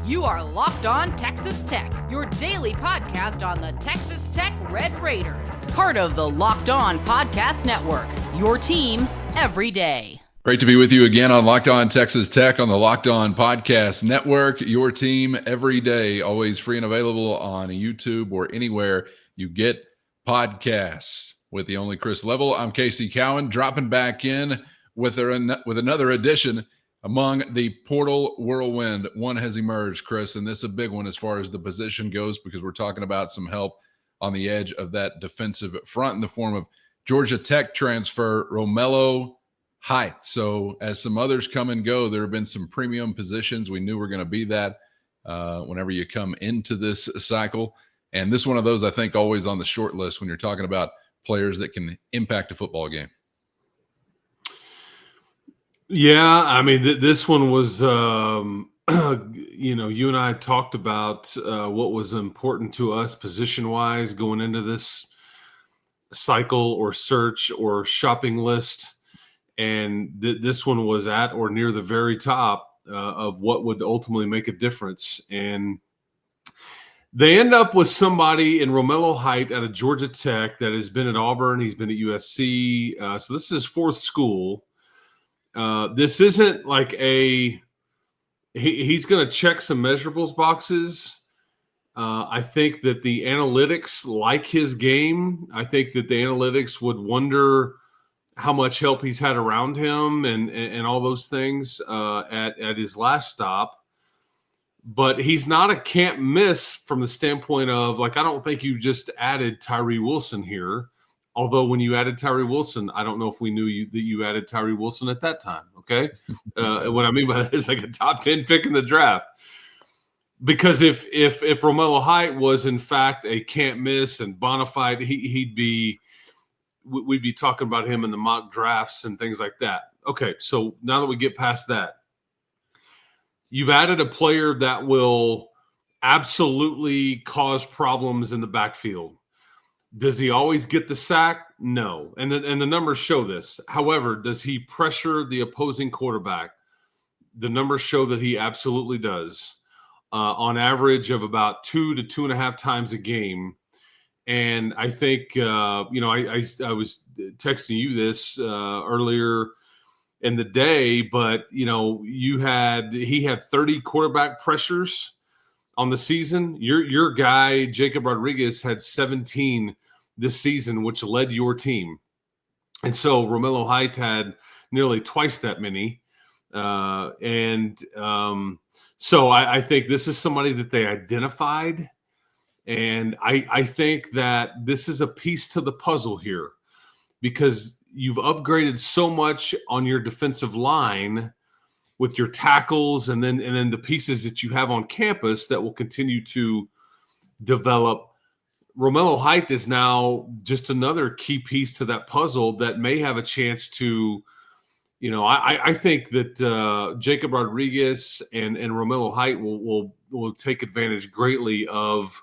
You are Locked On Texas Tech, your daily podcast on the Texas Tech Red Raiders. Part of the Locked On Podcast Network, your team every day. Great to be with you again on Locked On Texas Tech on the Locked On Podcast Network, your team every day, always free and available on YouTube or anywhere you get podcasts. With the only Chris Level, I'm Casey Cowan, dropping back in with another edition among the portal whirlwind. One has emerged, Chris, and this is a big one as far as the position goes because we're talking about some help on the edge of that defensive front in the form of Georgia Tech transfer Romello Height. So as some others come and go, there have been some premium positions. We knew we were going to be that whenever you come into this cycle. And this one of those, I think, always on the short list when you're talking about players that can impact a football game. Yeah, I mean, this one was, you and I talked about what was important to us position-wise going into this cycle or search or shopping list. And this one was at or near the very top of what would ultimately make a difference. And they end up with somebody in Romello Height out of Georgia Tech that has been at Auburn. He's been at USC. So this is his fourth school. This isn't like he's going to check some measurables boxes. I think that the analytics like his game. I think that the analytics would wonder how much help he's had around him and all those things at his last stop. But he's not a can't miss from the standpoint of, like, I don't think you just added Tyree Wilson here. Although when you added Tyree Wilson, I don't know if we knew that you added Tyree Wilson at that time, okay? What I mean by that is like a top 10 pick in the draft. Because if Romello Height was, in fact, a can't miss and bona fide, we'd be talking about him in the mock drafts and things like that. Okay, so now that we get past that, you've added a player that will absolutely cause problems in the backfield. Does he always get the sack? No. And the numbers show this. However, does he pressure the opposing quarterback? The numbers show that he absolutely does. On average of about 2 to 2.5 times a game. And I think, I was texting you this earlier in the day, but, he had 30 quarterback pressures on the season. Your guy, Jacob Rodriguez, had 17 this season, which led your team. And so Romello Height had nearly twice that many. So I think this is somebody that they identified. And I think that this is a piece to the puzzle here because you've upgraded so much on your defensive line with your tackles and then the pieces that you have on campus that will continue to develop. Romello Height is now just another key piece to that puzzle that may have a chance to, I think that Jacob Rodriguez and Romello Height will take advantage greatly of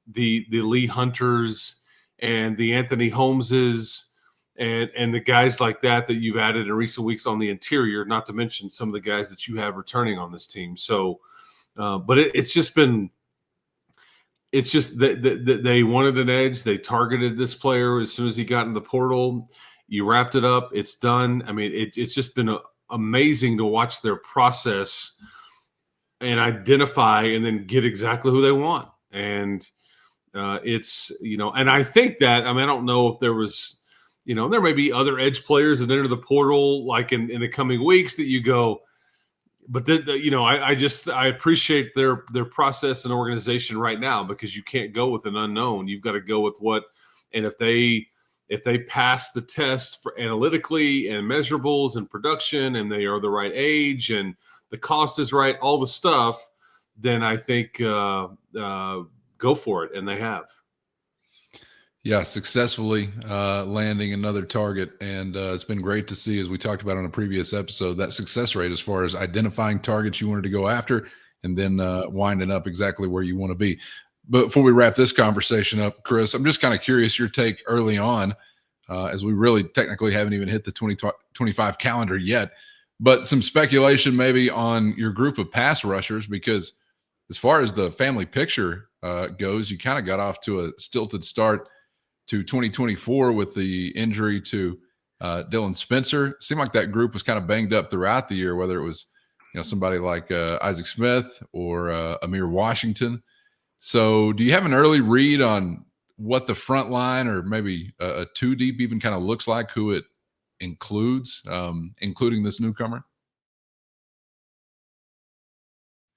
the Lee Hunters and the Anthony Holmeses and the guys like that you've added in recent weeks on the interior, not to mention some of the guys that you have returning on this team. So, but it's just that they wanted an edge. They targeted this player as soon as he got in the portal. You wrapped it up. It's done. I mean, it's just been amazing to watch their process and identify and then get exactly who they want. And and I think that, I don't know if there was, there may be other edge players that enter the portal like in the coming weeks that you go, but I appreciate their process and organization right now because you can't go with an unknown. You've got to go with what, and if they pass the test for analytically and measurables and production and they are the right age and the cost is right, all the stuff, then I think go for it. And they have. Yeah, successfully landing another target. And it's been great to see, as we talked about on a previous episode, that success rate as far as identifying targets you wanted to go after and then winding up exactly where you want to be. But before we wrap this conversation up, Chris, I'm just kind of curious your take early on, as we really technically haven't even hit the 2025 calendar yet, but some speculation maybe on your group of pass rushers, because as far as the family picture goes, you kind of got off to a stilted start to 2024 with the injury to Dylan Spencer. It seemed like that group was kind of banged up throughout the year, whether it was somebody like Isaac Smith or Amir Washington. So do you have an early read on what the front line or maybe a two deep even kind of looks like, who it includes, including this newcomer?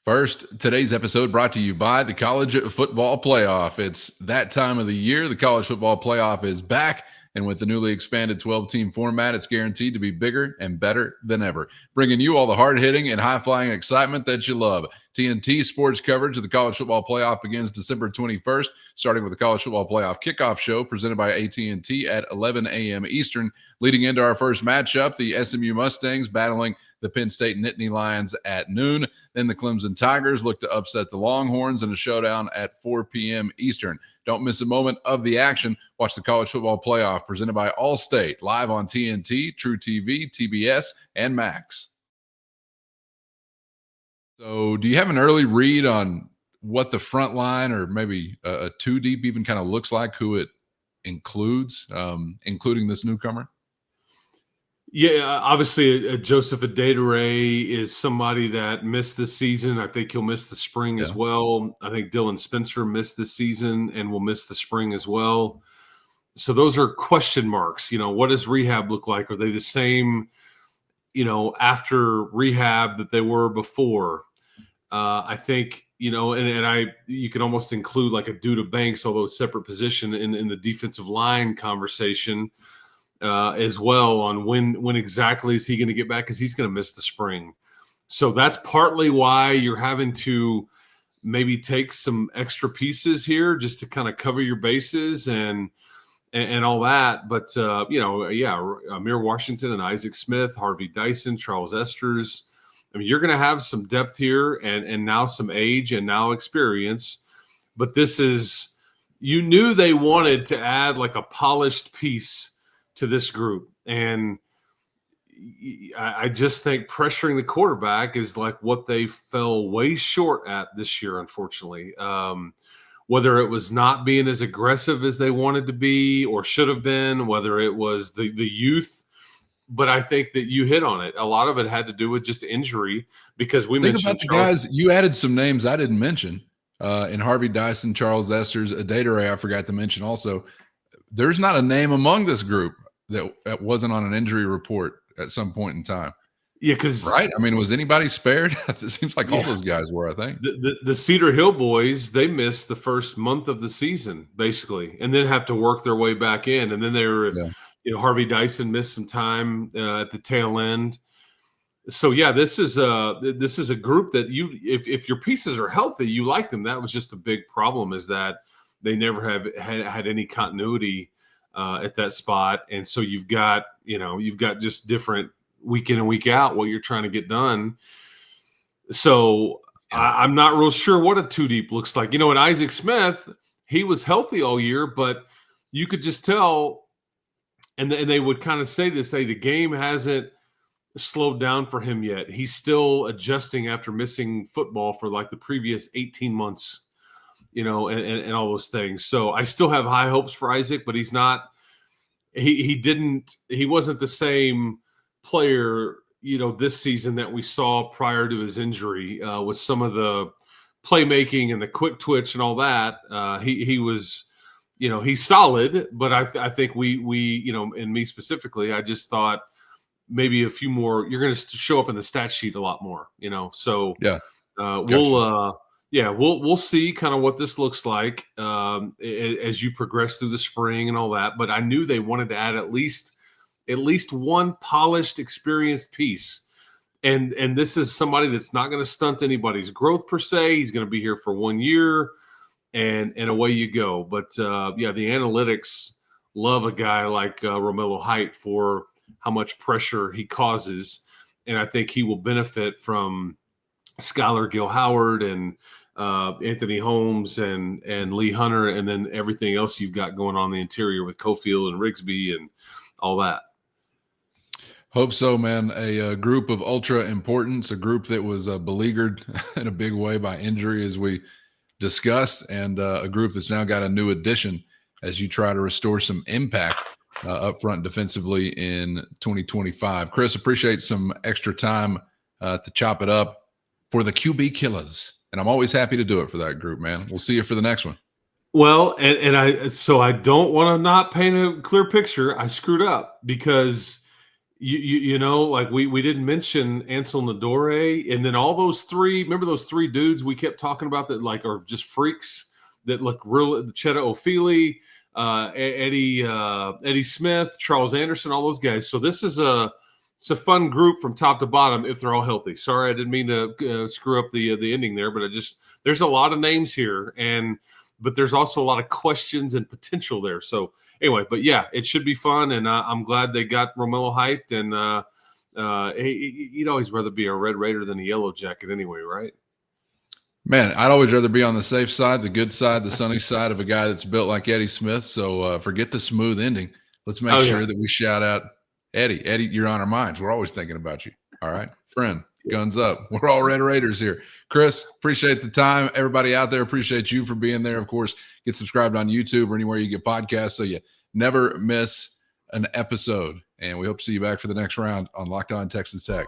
First, today's episode brought to you by the College Football Playoff. It's that time of the year. The College Football Playoff is back, and with the newly expanded 12-team format, it's guaranteed to be bigger and better than ever, bringing you all the hard-hitting and high-flying excitement that you love. TNT sports coverage of the College Football Playoff begins December 21st, starting with the College Football Playoff kickoff show presented by AT&T at 11 a.m. Eastern. Leading into our first matchup, the SMU Mustangs battling the Penn State Nittany Lions at noon. Then the Clemson Tigers look to upset the Longhorns in a showdown at 4 p.m. Eastern. Don't miss a moment of the action. Watch the College Football Playoff presented by Allstate, live on TNT, True TV, TBS, and Max. So do you have an early read on what the front line or maybe a two deep even kind of looks like, who it includes, including this newcomer? Yeah, obviously Joseph Adedire is somebody that missed this season. I think he'll miss the spring as well. I think Dylan Spencer missed this season and will miss the spring as well. So those are question marks. What does rehab look like? Are they the same, after rehab that they were before? I think, and you can almost include like a Duda Banks, although it's separate position in the defensive line conversation. As well on when exactly is he going to get back, because he's going to miss the spring. So that's partly why you're having to maybe take some extra pieces here just to kind of cover your bases and all that. But, Amir Washington and Isaac Smith, Harvey Dyson, Charles Esters. I mean, you're going to have some depth here and now some age and now experience. But this is – you knew they wanted to add like a polished piece to this group. And I just think pressuring the quarterback is like what they fell way short at this year, unfortunately. Whether it was not being as aggressive as they wanted to be or should have been, whether it was the youth, but I think that you hit on it. A lot of it had to do with just injury, because we mentioned about the guys. You added some names I didn't mention in Harvey Dyson, Charles Esters, Adedire I forgot to mention also. There's not a name among this group that wasn't on an injury report at some point in time. Yeah, because right. I mean, was anybody spared? It seems like all those guys were. I think the Cedar Hill boys, they missed the first month of the season basically, and then have to work their way back in. And then they were, Harvey Dyson missed some time at the tail end. So this is a group that if your pieces are healthy, you like them. That was just a big problem, is that they never had any continuity at that spot. And so you've got just different week in and week out what you're trying to get done. So I'm not real sure what a two deep looks like. And Isaac Smith, he was healthy all year, but you could just tell, and they would kind of say this, the game hasn't slowed down for him yet. He's still adjusting after missing football for like the previous 18 months. And all those things. So I still have high hopes for Isaac, but he's not. He wasn't the same player, this season that we saw prior to his injury with some of the playmaking and the quick twitch and all that. He was, he's solid, but I think we and me specifically, I just thought maybe a few more. You're going to show up in the stat sheet a lot more, So gotcha. We'll see kind of what this looks like as you progress through the spring and all that. But I knew they wanted to add at least one polished, experienced piece. And this is somebody that's not going to stunt anybody's growth per se. He's going to be here for 1 year, and away you go. But the analytics love a guy like Romello Height for how much pressure he causes, and I think he will benefit from Skylar Gill-Howard and Anthony Holmes and Lee Hunter, and then everything else you've got going on in the interior with Cofield and Rigsby and all that. Hope so, man. A group of ultra importance, a group that was beleaguered in a big way by injury, as we discussed, and a group that's now got a new addition as you try to restore some impact up front defensively in 2025. Chris, appreciate some extra time to chop it up for the QB Killers, and I'm always happy to do it for that group, man. We'll see you for the next one. Well, and I don't want to not paint a clear picture. I screwed up because you know, like we didn't mention Ansel Nadore, and then all those three. Remember those three dudes we kept talking about that like are just freaks that look real. Chetta O'Feely, Eddie Smith, Charles Anderson, all those guys. So it's a fun group from top to bottom if they're all healthy. Sorry, I didn't mean to screw up the ending there, but there's a lot of names here, but there's also a lot of questions and potential there. So anyway, but yeah, it should be fun, and I'm glad they got Romello Height, and he'd always rather be a Red Raider than a Yellow Jacket anyway, right? Man, I'd always rather be on the safe side, the good side, the sunny side of a guy that's built like Eddie Smith. So forget the smooth ending. Let's make sure that we shout out Eddie. Eddie, you're on our minds. We're always thinking about you. All right, friend. Guns up. We're all Red Raiders here. Chris, appreciate the time. Everybody out there, appreciate you for being there. Of course, get subscribed on YouTube or anywhere you get podcasts so you never miss an episode. And we hope to see you back for the next round on Locked On Texas Tech.